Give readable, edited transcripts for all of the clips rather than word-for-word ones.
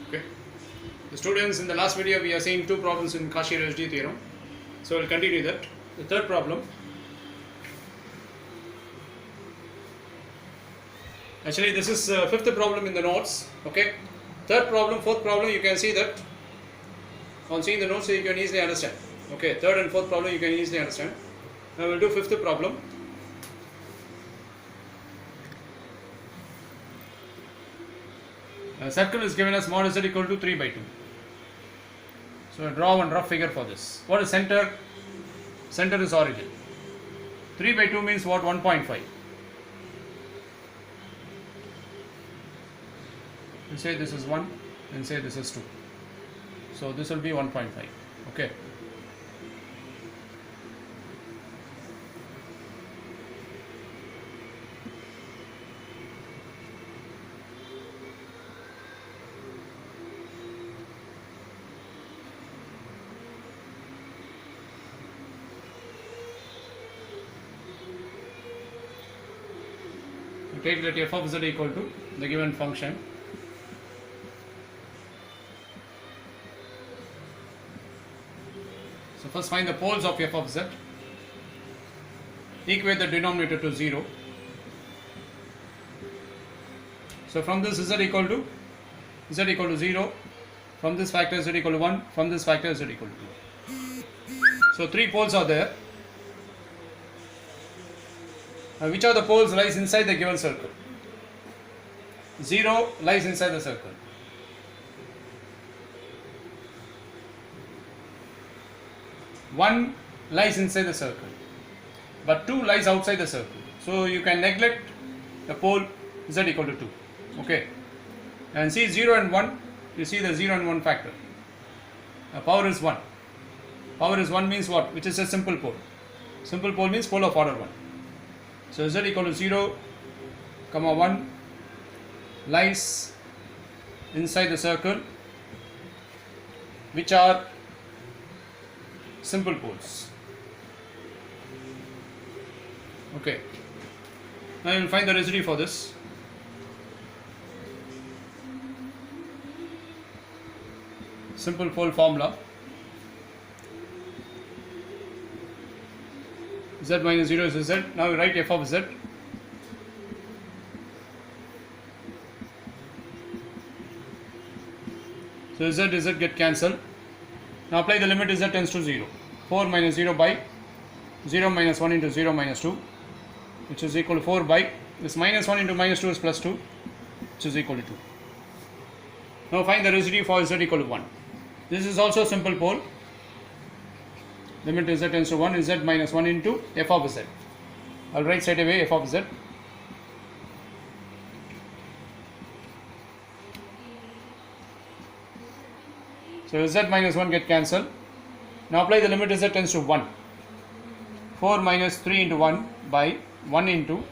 Okay. The students, in the last video we have seen two problems in Cauchy residue theorem. So we'll continue that. The third problem. Actually, this is fifth problem in the notes. Okay. Third problem, fourth problem, you can see that on seeing the notes you can easily understand. Okay. Third and fourth problem you can easily understand. Now we'll do fifth problem. A circle is given as mod z equal to 3 by 2. So draw one rough figure for this. What is center? Center is origin. 3 by 2 means what? 1.5. You say this is 1 and say this is 2. So this will be 1.5. Okay. Take that f of z equal to the given function. So first find the poles of f of z. Equate the denominator to 0. So from this z equal to 0. From this factor z equal to 1. From this factor z equal to 2. So three poles are there. Which of the poles lies inside the given circle? 0 lies inside the circle. 1 lies inside the circle. But 2 lies outside the circle. So you can neglect the pole z equal to 2. Okay. And see 0 and 1. You see the 0 and 1 factor. Power is 1. Power is 1 means what? Which is a simple pole. Simple pole means pole of order 1. So z equal to 0, 1 lies inside the circle, which are simple poles. Okay. Now you will find the residue for this. Simple pole formula. Z minus 0 is z. Now we write f of z. So z get cancelled. Now apply the limit z tends to 0. 4 minus 0 by 0 minus 1 into 0 minus 2, which is equal to 4 by this minus 1 into minus 2 is plus 2, which is equal to 2. Now find the residue for z equal to 1. This is also a simple pole. Limit z tends to 1 is z minus 1 into f of z. I will write straight away f of z. So z minus 1 get cancelled. Now apply the limit z tends to 1. 4 minus 3 into 1 by 1 into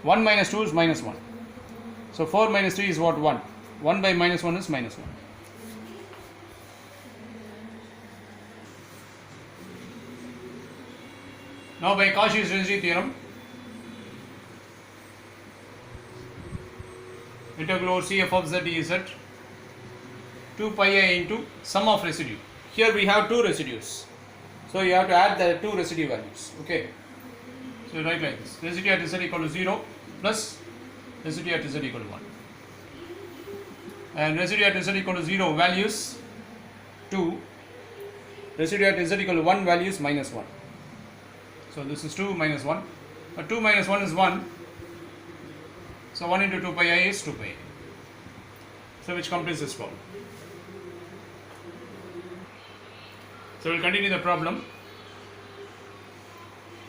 1 minus 2 is minus 1. So 4 minus 3 is what? 1. 1 by minus 1 is minus 1. Now by Cauchy's residue theorem, integral over Cf of z dz 2 pi I into sum of residue. Here we have two residues, so you have to add the two residue values. Okay, so you write like this: residue at z equal to 0 plus residue at z equal to 1, and residue at z equal to 0 values 2, residue at z equal to 1 values minus 1. So this is 2 minus 1, but 2 minus 1 is 1, so 1 into 2 pi I is 2 pi I. So which completes this problem. So we will continue the problem.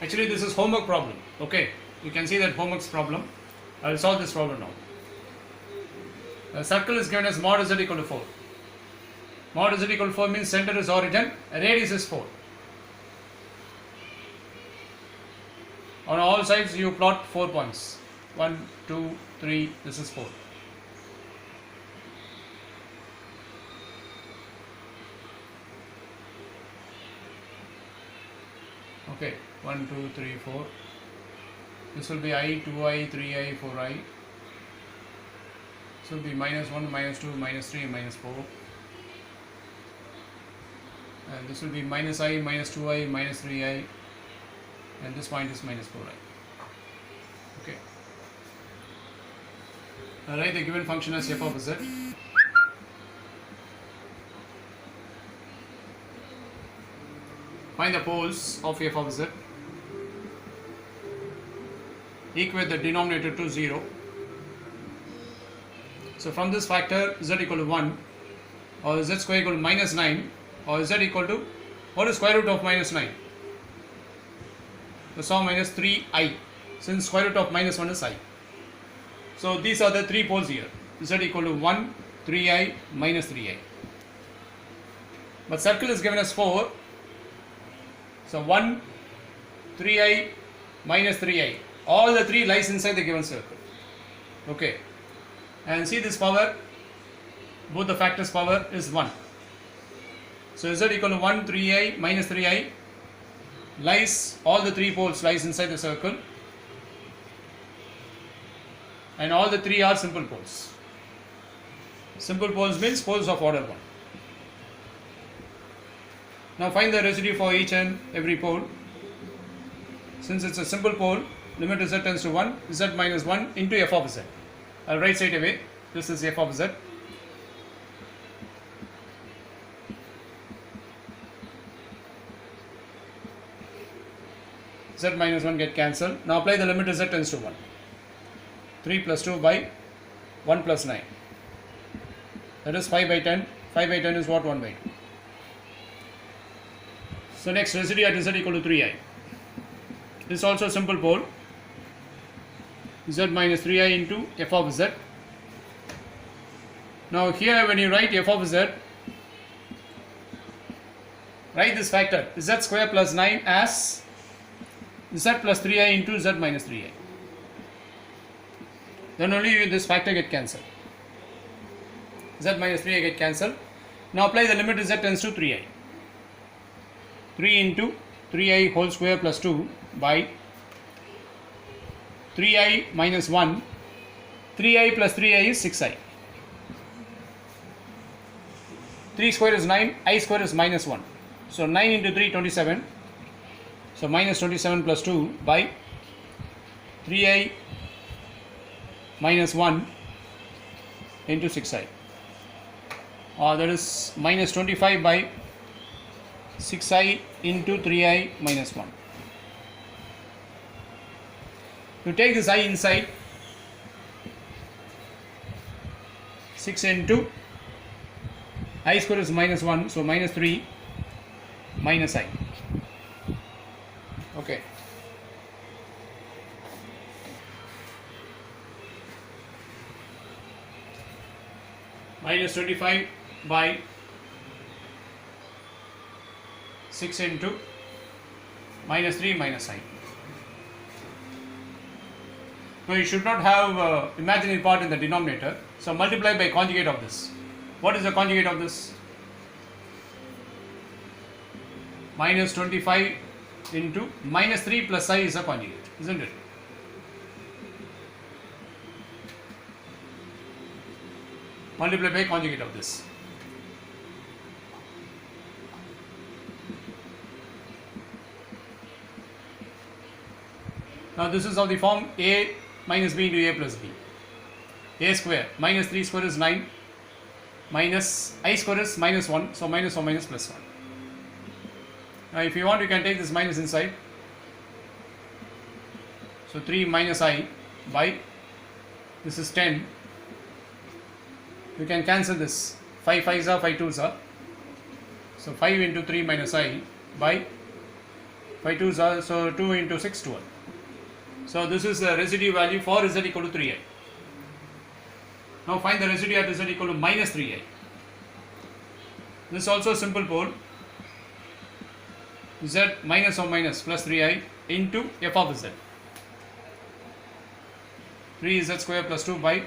Actually this is homework problem. Okay, you can see that homework's problem. I will solve this problem now. A circle is given as mod z equal to 4. Mod z equal to 4 means center is origin, radius is 4. On all sides you plot 4 points. 1, 2, 3, this is 4. Okay, 1, 2, 3, 4. This will be I, 2i, 3i, 4i. will be minus 1, minus 2, minus 3, minus 4. And this will be minus I, minus 2i, minus 3i. And this point is minus 4i. Okay. Now write the given function as f of z. Find the poles of f of z. Equate the denominator to 0. So from this factor z equal to 1 or z square equal to minus 9 or z equal to, what is square root of minus 9? So minus 3i, since square root of minus 1 is I. So these are the three poles here, z equal to 1, 3i, minus 3i. But circle is given as 4. So 1, 3i, minus 3i. All the three lies inside the given circle. Okay. And see this power, both the factors power is 1. So z equal to 1, 3i, minus 3i lies, all the three poles lies inside the circle. And all the three are simple poles. Simple poles means poles of order 1. Now find the residue for each and every pole. Since it's a simple pole, limit z tends to 1, z minus 1 into f of z. I'll write straight away. This is f of z. Z minus 1 get cancelled. Now apply the limit z tends to 1. 3 plus 2 by 1 plus 9. That is 5 by 10. 5 by 10 is what? 1 by 2. So next, residue at z equal to 3i. This is also a simple pole. Z minus 3i into f of z. Now here when you write f of z, write this factor z square plus 9 as z plus 3i into z minus 3i. Then only this factor get cancelled. Z minus 3i get cancelled. Now apply the limit z tends to 3i. 3 into 3i whole square plus 2 by 3i minus 1. 3i plus 3i is 6i. 3 square is 9, I square is minus 1. So 9 into 3, 27. So minus 27 plus 2 by 3i minus 1 into 6i. That is minus 25 by 6i into 3i minus 1. You take this I inside, 6 into I square is minus 1, so minus 3 minus I. Okay. Minus 25 by 6 into minus 3 minus I. So you should not have imaginary part in the denominator. So multiply by conjugate of this. What is the conjugate of this? Minus 25 into minus 3 plus I is a conjugate, isn't it? Multiply by conjugate of this. Now this is of the form a minus b into a plus b. A square minus 3 square is 9, minus I square is minus 1, so minus 1 minus plus 1. Now if you want, you can take this minus inside. So 3 minus I by, this is 10. You can cancel this. 5 5s are, 5 2s are. So 5 into 3 minus I by 5 2s are, so 2 into 6, 12. So this is the residue value for z equal to 3i. Now find the residue at z equal to minus 3i. This is also a simple pole. Z minus or minus plus 3i into f of z. 3z square plus 2 by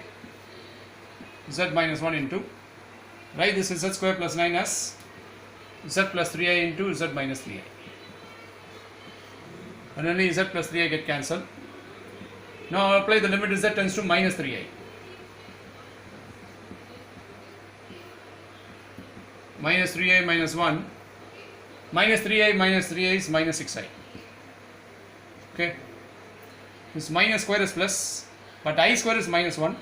z minus 1 into, write this is z square plus 9 as z plus 3i into z minus 3i. And only z plus 3i get cancelled. Now apply the limit z tends to minus 3i. minus 3i minus 1, minus 3i minus 3i is minus 6i. Okay, this minus square is plus, but I square is minus 1,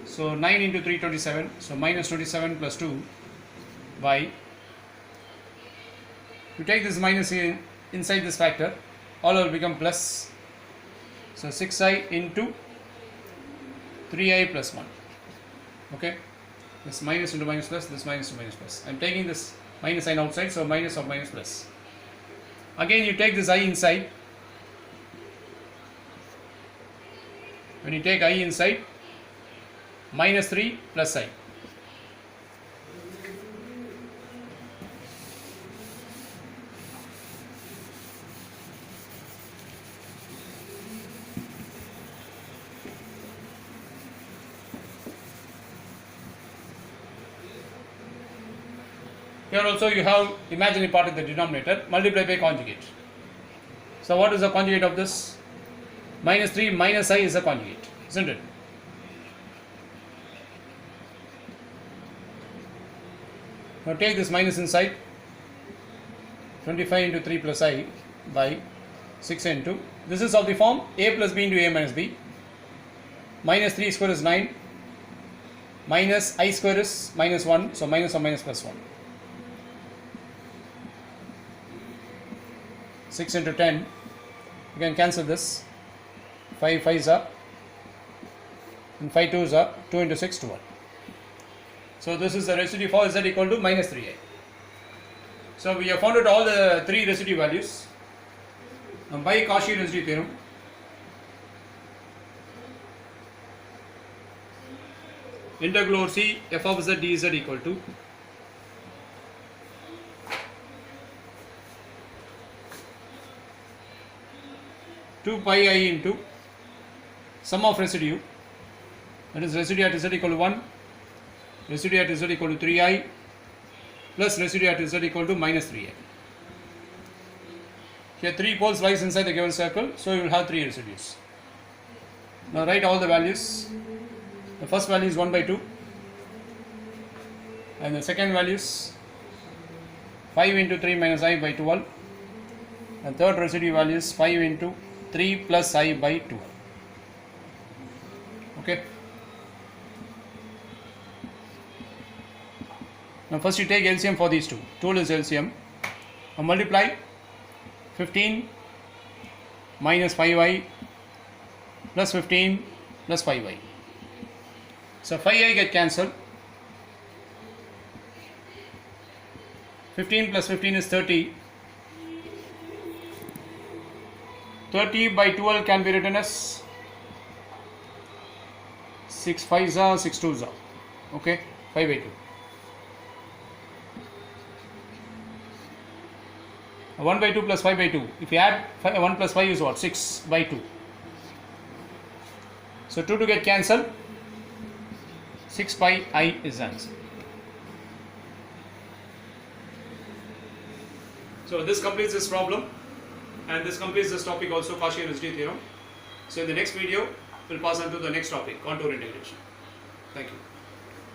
so 9 into 3 27, so minus 27 plus 2 by, you take this minus inside this factor, all will become plus, so 6i into 3i plus 1. Okay, this minus into minus plus, this minus to minus plus. I am taking this minus sign outside, so minus of minus plus. Again you take this I inside. When you take I inside, minus 3 plus I. Here also you have imaginary part in the denominator, multiply by conjugate. So what is the conjugate of this? Minus 3 minus I is a conjugate, isn't it? Now take this minus inside, 25 into 3 plus I by 6 into, this is of the form a plus b into a minus b, minus 3 square is 9, minus I square is minus 1, so minus of minus plus 1. 6 into 10, you can cancel this, 5 5s are, and 5 2s are, 2 into 6 12. So this is the residue for z equal to minus 3i. So we have found out all the three residue values. Now by Cauchy residue theorem, integral over C f of z dz equal to two pi I into sum of residue, that is residue at z equal to 1, residue at z equal to 3i plus residue at z equal to minus 3i. Here 3 poles lies inside the given circle, so you will have 3 residues. Now write all the values. The first value is 1 by 2 and the second value is 5 into 3 minus I by 12, and third residue value is 5 into 3 plus I by 12. Okay. Now first you take LCM for these two. 12 is LCM. Now multiply 15 minus 5i plus 15 plus 5i. So 5i get cancelled. 15 plus 15 is 30. 30 by 12 can be written as 6 5s are, 6 2s are. Okay, 5 by 2. 1 by 2 plus 5 by 2. If you add 1 plus 5 is what? 6 by 2. So 2 to get cancelled. 6 pi I is answer. So this completes this problem, and this completes this topic also, Cauchy residue theorem. So in the next video, we'll pass on to the next topic, contour integration. Thank you.